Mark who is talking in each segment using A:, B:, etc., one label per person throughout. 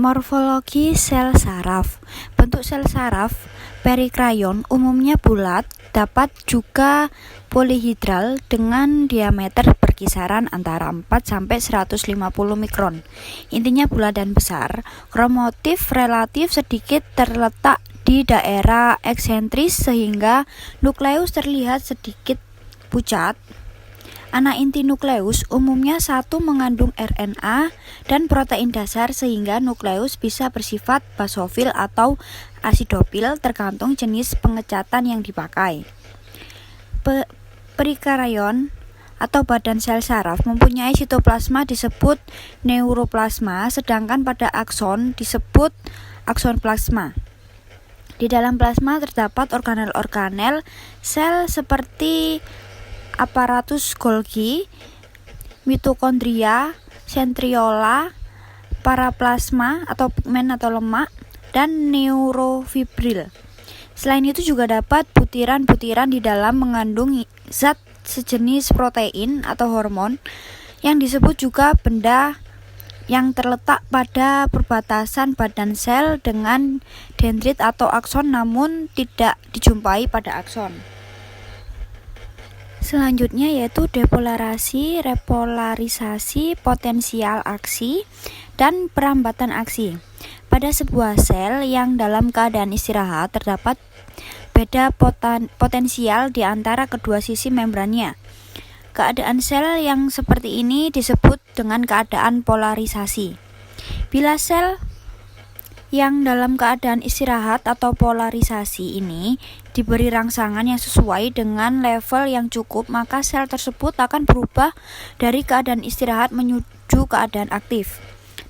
A: Morfologi sel saraf. Bentuk sel saraf perikrayon umumnya bulat, dapat juga polihedral dengan diameter berkisaran antara 4 sampai 150 mikron. Intinya bulat dan besar. Kromotif relatif sedikit terletak di daerah eksentris sehingga nukleus terlihat sedikit pucat. Anak inti nukleus umumnya satu mengandung RNA dan protein dasar sehingga nukleus bisa bersifat basofil atau asidofil tergantung jenis pengecatan yang dipakai. Perikaryon atau badan sel saraf mempunyai sitoplasma disebut neuroplasma, sedangkan pada akson disebut akson plasma. Di dalam plasma terdapat organel-organel sel seperti aparatus Golgi, mitokondria, sentriola, paraplasma atau pigmen atau lemak, dan neurofibril. Selain itu juga dapat butiran-butiran di dalam mengandung zat sejenis protein atau hormon yang disebut juga benda yang terletak pada perbatasan badan sel dengan dendrit atau akson namun tidak dijumpai pada akson. Selanjutnya yaitu depolarasi, repolarisasi, potensial aksi, dan perambatan aksi. Pada sebuah sel yang dalam keadaan istirahat terdapat beda potensial di antara kedua sisi membrannya. Keadaan sel yang seperti ini disebut dengan keadaan polarisasi. Bila sel yang dalam keadaan istirahat atau polarisasi ini diberi rangsangan yang sesuai dengan level yang cukup, maka sel tersebut akan berubah dari keadaan istirahat menuju keadaan aktif.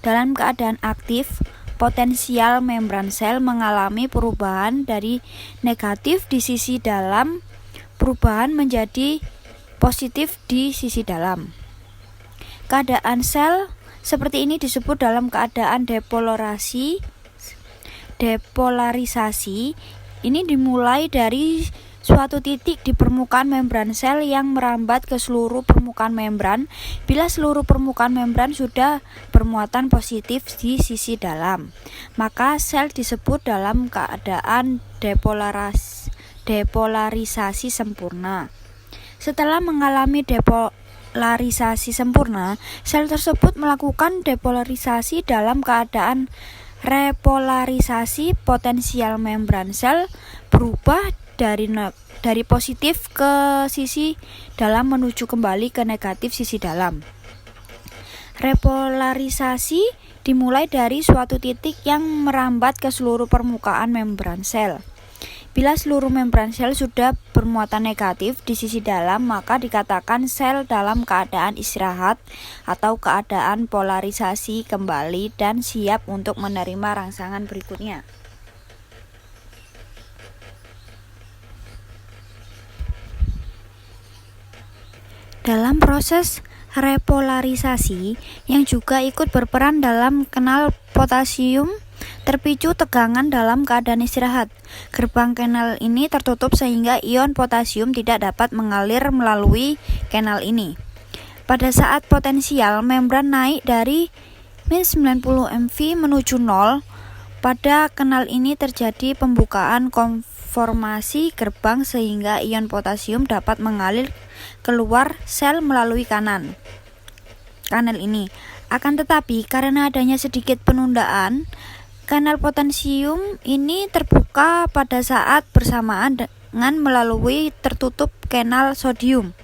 A: Dalam keadaan aktif, potensial membran sel mengalami perubahan dari negatif di sisi dalam perubahan menjadi positif di sisi dalam. Keadaan sel seperti ini disebut dalam keadaan depolarisasi ini dimulai dari suatu titik di permukaan membran sel yang merambat ke seluruh permukaan membran. Bila seluruh permukaan membran sudah bermuatan positif di sisi dalam, maka sel disebut dalam keadaan depolarisasi sempurna. Setelah mengalami depolarisasi sempurna, sel tersebut melakukan depolarisasi dalam keadaan repolarisasi. Potensial membran sel berubah dari positif ke sisi dalam menuju kembali ke negatif sisi dalam. Repolarisasi dimulai dari suatu titik yang merambat ke seluruh permukaan membran sel. Bila seluruh membran sel sudah bermuatan negatif di sisi dalam, maka dikatakan sel dalam keadaan istirahat atau keadaan polarisasi kembali dan siap untuk menerima rangsangan berikutnya. Dalam proses repolarisasi yang juga ikut berperan dalam kanal potasium terpicu tegangan dalam keadaan istirahat. Gerbang kanal ini tertutup sehingga ion potasium tidak dapat mengalir melalui kanal ini. Pada saat potensial membran naik dari -90 MV menuju 0, pada kanal ini terjadi pembukaan konformasi gerbang sehingga ion potasium dapat mengalir keluar sel melalui kanal ini. Akan tetapi karena adanya sedikit penundaan, kanal potasium ini terbuka pada saat bersamaan dengan melalui tertutup kanal sodium.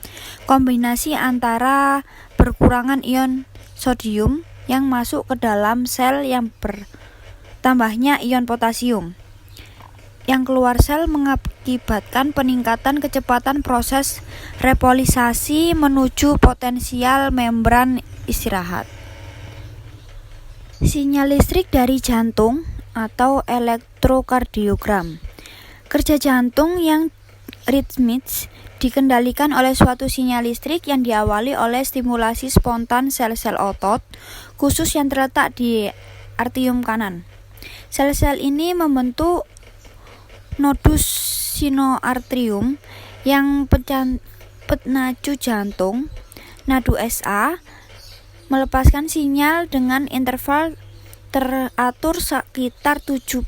A: Kombinasi antara berkurangan ion sodium yang masuk ke dalam sel yang bertambahnya ion potasium yang keluar sel mengakibatkan peningkatan kecepatan proses repolarisasi menuju potensial membran istirahat. Sinyal listrik dari jantung atau elektrokardiogram. Kerja jantung yang ritmis dikendalikan oleh suatu sinyal listrik yang diawali oleh stimulasi spontan sel-sel otot khusus yang terletak di arterium kanan. Sel-sel ini membentuk nodus sinoatrium yang penaju jantung, nadu SA, melepaskan sinyal dengan interval teratur sekitar 72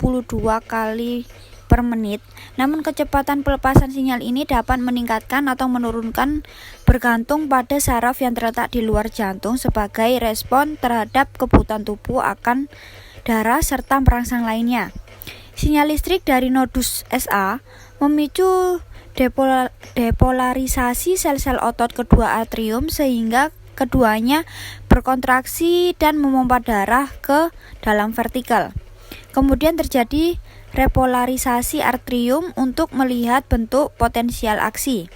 A: kali per menit, namun kecepatan pelepasan sinyal ini dapat meningkatkan atau menurunkan bergantung pada saraf yang terletak di luar jantung sebagai respon terhadap kebutuhan tubuh akan darah serta perangsang lainnya. Sinyal listrik dari nodus SA memicu depolarisasi sel-sel otot kedua atrium sehingga keduanya berkontraksi dan memompa darah ke dalam vertikal. Kemudian terjadi repolarisasi atrium untuk melihat bentuk potensial aksi.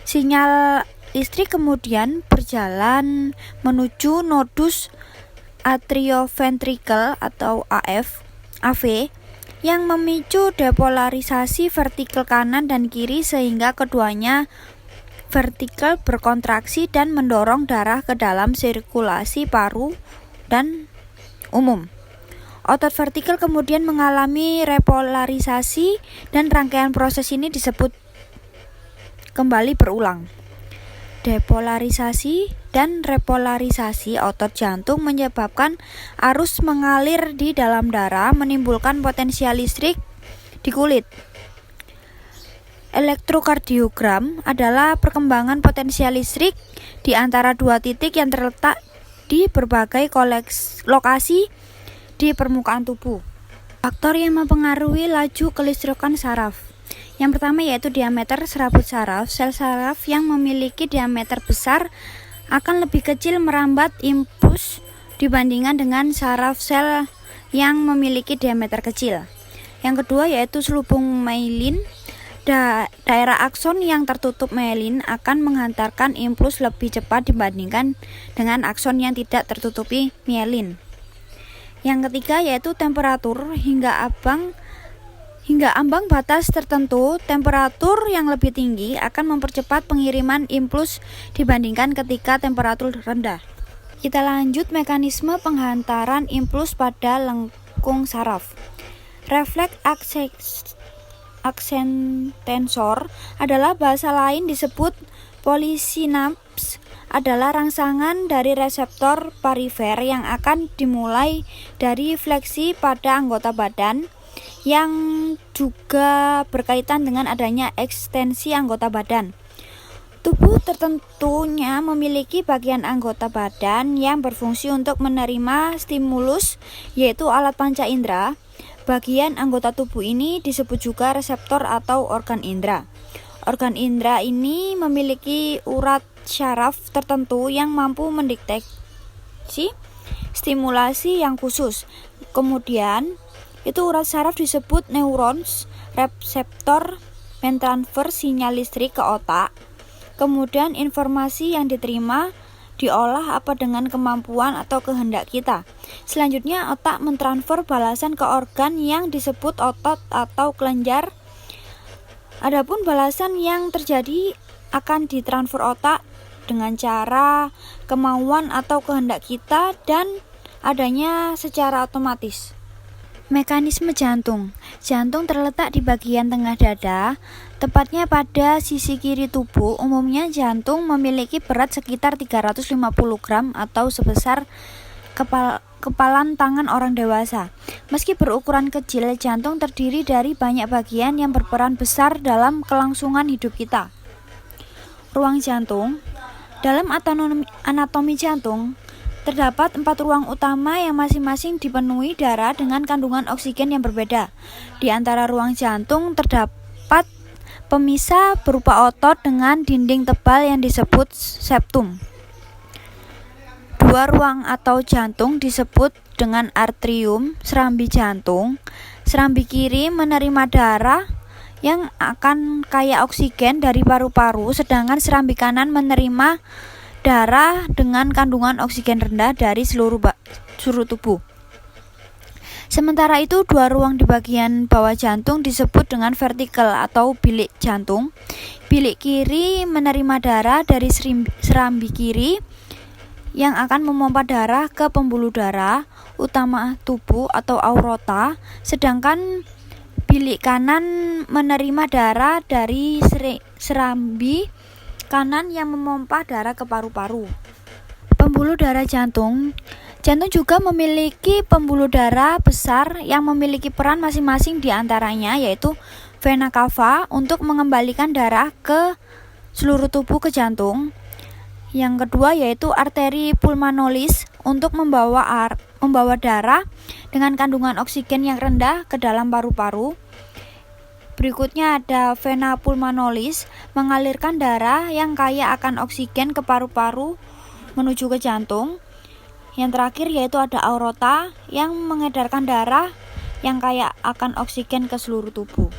A: Sinyal listrik kemudian berjalan menuju nodus atrioventricle atau AV yang memicu depolarisasi vertikal kanan dan kiri sehingga keduanya vertikal berkontraksi dan mendorong darah ke dalam sirkulasi paru dan umum. Otot vertikal kemudian mengalami repolarisasi dan rangkaian proses ini disebut kembali berulang. Depolarisasi dan repolarisasi otot jantung menyebabkan arus mengalir di dalam darah, menimbulkan potensial listrik di kulit. Elektrokardiogram adalah perkembangan potensial listrik di antara dua titik yang terletak di berbagai lokasi di permukaan tubuh. Faktor yang mempengaruhi laju kelistrikan saraf. Yang pertama yaitu diameter serabut saraf. Sel saraf yang memiliki diameter besar akan lebih kecil merambat impuls dibandingkan dengan saraf sel yang memiliki diameter kecil. Yang kedua yaitu selubung myelin. Daerah akson yang tertutup myelin akan menghantarkan impuls lebih cepat dibandingkan dengan akson yang tidak tertutupi myelin. Yang ketiga yaitu temperatur. Hingga ambang batas tertentu, temperatur yang lebih tinggi akan mempercepat pengiriman impuls dibandingkan ketika temperatur rendah. Kita lanjut mekanisme penghantaran impuls pada lengkung saraf. Refleks aksentensor adalah bahasa lain disebut polisinaps adalah rangsangan dari reseptor perifer yang akan dimulai dari fleksi pada anggota badan yang juga berkaitan dengan adanya ekstensi anggota badan. Tubuh tertentunya memiliki bagian anggota badan yang berfungsi untuk menerima stimulus, yaitu alat panca indera. Bagian anggota tubuh ini disebut juga reseptor atau organ indera. Organ indera ini memiliki urat syaraf tertentu yang mampu mendeteksi stimulasi yang khusus. Kemudian, itu urat saraf disebut neurons. Reseptor mentransfer sinyal listrik ke otak. Kemudian informasi yang diterima diolah apa dengan kemampuan atau kehendak kita. Selanjutnya otak mentransfer balasan ke organ yang disebut otot atau kelenjar. Adapun balasan yang terjadi akan ditransfer otak dengan cara kemauan atau kehendak kita dan adanya secara otomatis. Mekanisme jantung. Jantung terletak di bagian tengah dada, tepatnya pada sisi kiri tubuh. Umumnya jantung memiliki berat sekitar 350 gram atau sebesar kepalan tangan orang dewasa. Meski berukuran kecil, jantung terdiri dari banyak bagian yang berperan besar dalam kelangsungan hidup kita. Ruang jantung. Dalam anatomi jantung, terdapat 4 ruang utama yang masing-masing dipenuhi darah dengan kandungan oksigen yang berbeda. Di antara ruang jantung terdapat pemisah berupa otot dengan dinding tebal yang disebut septum. 2 ruang atau jantung disebut dengan atrium, serambi jantung. Serambi kiri menerima darah yang akan kaya oksigen dari paru-paru, sedangkan serambi kanan menerima darah dengan kandungan oksigen rendah dari seluruh tubuh. Sementara itu, 2 ruang di bagian bawah jantung disebut dengan vertical atau bilik jantung. Bilik kiri menerima darah dari serambi kiri yang akan memompa darah ke pembuluh darah utama tubuh atau aorta, sedangkan bilik kanan menerima darah dari serambi kanan yang memompa darah ke paru-paru. Pembuluh darah jantung. Jantung juga memiliki pembuluh darah besar yang memiliki peran masing-masing di antaranya, yaitu vena cava untuk mengembalikan darah ke seluruh tubuh ke jantung. Yang kedua yaitu arteri pulmonalis untuk membawa darah dengan kandungan oksigen yang rendah ke dalam paru-paru. Berikutnya ada vena pulmonalis mengalirkan darah yang kaya akan oksigen ke paru-paru menuju ke jantung. Yang terakhir yaitu ada aorta yang mengedarkan darah yang kaya akan oksigen ke seluruh tubuh.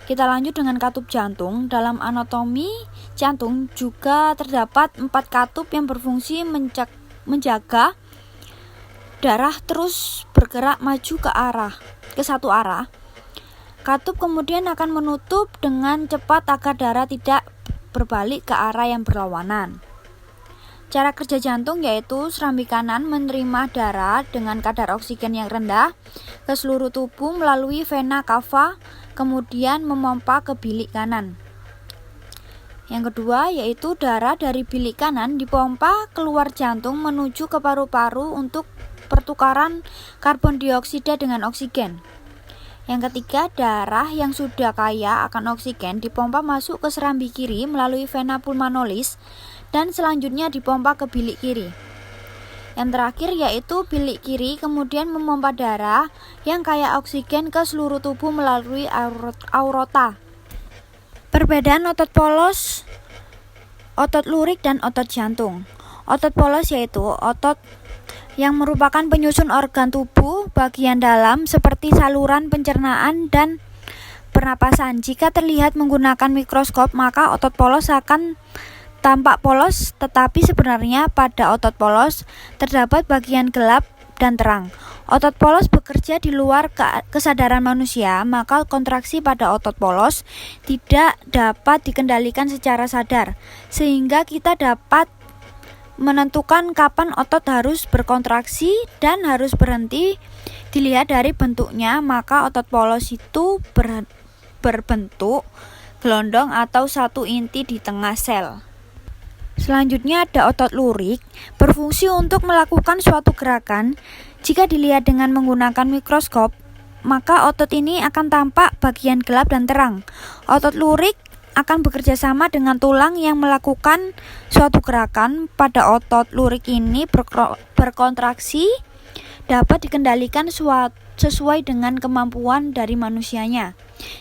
A: Kita lanjut dengan katup jantung. Dalam anatomi jantung juga terdapat 4 katup yang berfungsi menjaga darah terus bergerak maju ke satu arah. Katup kemudian akan menutup dengan cepat agar darah tidak berbalik ke arah yang berlawanan. Cara kerja jantung yaitu serambi kanan menerima darah dengan kadar oksigen yang rendah ke seluruh tubuh melalui vena cava, kemudian memompa ke bilik kanan. Yang kedua yaitu darah dari bilik kanan dipompa keluar jantung menuju ke paru-paru untuk pertukaran karbon dioksida dengan oksigen. Yang ketiga, darah yang sudah kaya akan oksigen dipompa masuk ke serambi kiri melalui vena pulmonalis dan selanjutnya dipompa ke bilik kiri. Yang terakhir yaitu bilik kiri kemudian memompa darah yang kaya oksigen ke seluruh tubuh melalui aorta. Perbedaan otot polos, otot lurik, dan otot jantung. Otot polos yaitu otot yang merupakan penyusun organ tubuh bagian dalam seperti saluran pencernaan dan pernapasan. Jika terlihat menggunakan mikroskop, maka otot polos akan tampak polos, tetapi sebenarnya pada otot polos terdapat bagian gelap dan terang. Otot polos bekerja di luar kesadaran manusia, maka kontraksi pada otot polos tidak dapat dikendalikan secara sadar, sehingga kita dapat menentukan kapan otot harus berkontraksi dan harus berhenti. Dilihat dari bentuknya, maka otot polos itu berbentuk gelondong atau satu inti di tengah sel. Selanjutnya ada otot lurik, berfungsi untuk melakukan suatu gerakan. Jika dilihat dengan menggunakan mikroskop, maka otot ini akan tampak bagian gelap dan terang. Otot lurik akan bekerja sama dengan tulang yang melakukan suatu gerakan. Pada otot lurik ini berkontraksi dapat dikendalikan sesuai dengan kemampuan dari manusianya.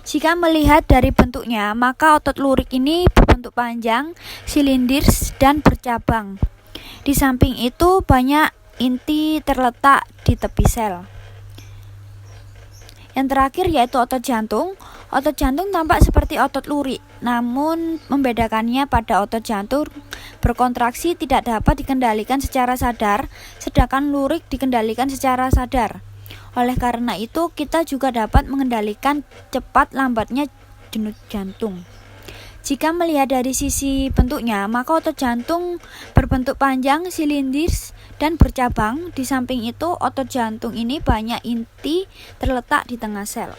A: Jika melihat dari bentuknya, maka otot lurik ini berbentuk panjang, silindris, dan bercabang. Di samping itu banyak inti terletak di tepi sel. Yang terakhir yaitu otot jantung. Otot jantung tampak seperti otot lurik, namun membedakannya pada otot jantung berkontraksi tidak dapat dikendalikan secara sadar, sedangkan lurik dikendalikan secara sadar. Oleh karena itu, kita juga dapat mengendalikan cepat lambatnya denyut jantung. Jika melihat dari sisi bentuknya, maka otot jantung berbentuk panjang, silindris, dan bercabang. Di samping itu, otot jantung ini banyak inti terletak di tengah sel.